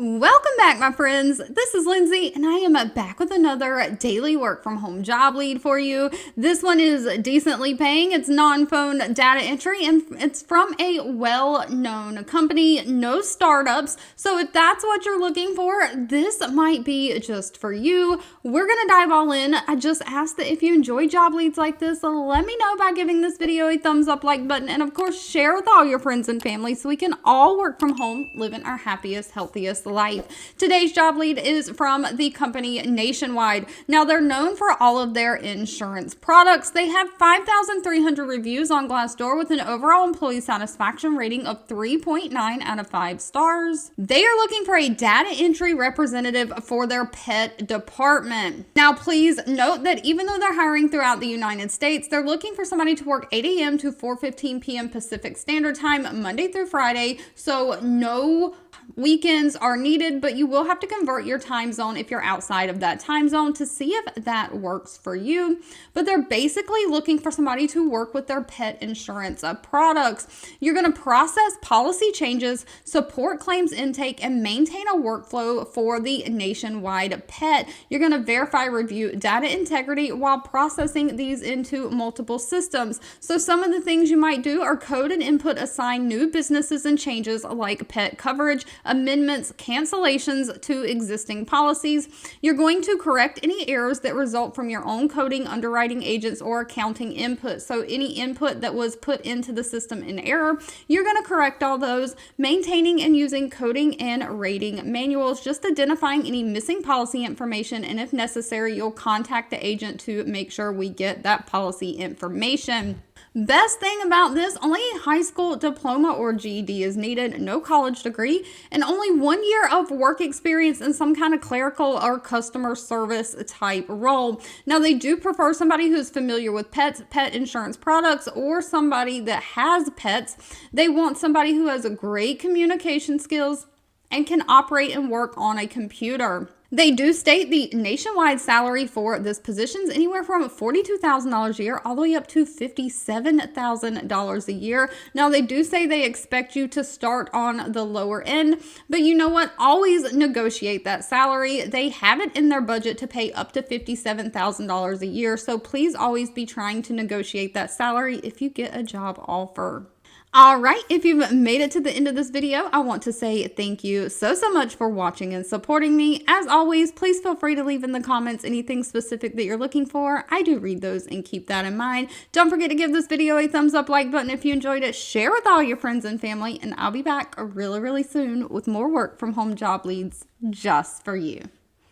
Welcome back, my friends. This is Lindsay, and I am back with another daily work from home job lead for you. This one is decently paying. It's non-phone data entry, and it's from a well-known company, no startups. So if that's what you're looking for, this might be just for you. We're going to dive all in. I just ask that if you enjoy job leads like this, let me know by giving this video a thumbs up, like button, and of course, share with all your friends and family so we can all work from home, living our happiest, healthiest life. Today's job lead is from the company Nationwide. Now, they're known for all of their insurance products. They have 5,300 reviews on Glassdoor with an overall employee satisfaction rating of 3.9 out of 5 stars. They are looking for a data entry representative for their pet department. Now, please note that even though they're hiring throughout the United States, they're looking for somebody to work 8 a.m. to 4:15 p.m. Pacific Standard Time, Monday through Friday. So no weekends are needed, but you will have to convert your time zone if you're outside of that time zone to see if that works for you. But they're basically looking for somebody to work with their pet insurance products. You're going to process policy changes, support claims intake, and maintain a workflow for the Nationwide pet. You're going to verify, review data integrity while processing these into multiple systems. So some of the things you might do are code and input, assign new businesses and changes like pet coverage, amendments, cancellations to existing policies. You're going to correct any errors that result from your own coding, underwriting agents, or accounting input. So any input that was put into the system in error, you're going to correct all those, maintaining and using coding and rating manuals, just identifying any missing policy information, and if necessary, you'll contact the agent to make sure we get that policy information. Best thing about this, only a high school diploma or GED is needed, no college degree, and only 1 year of work experience in some kind of clerical or customer service type role. Now, they do prefer somebody who's familiar with pets, pet insurance products, or somebody that has pets. They want somebody who has great communication skills and can operate and work on a computer. They do state the nationwide salary for this position is anywhere from $42,000 a year all the way up to $57,000 a year. Now, they do say they expect you to start on the lower end, but you know what? Always negotiate that salary. They have it in their budget to pay up to $57,000 a year, so please always be trying to negotiate that salary if you get a job offer. All right, if you've made it to the end of this video, I want to say thank you so much for watching and supporting me. As always, please feel free to leave in the comments anything specific that you're looking for. I do read those and keep that in mind. Don't forget to give this video a thumbs up, like button if you enjoyed it. Share with all your friends and family, and I'll be back really soon with more work from home job leads just for you.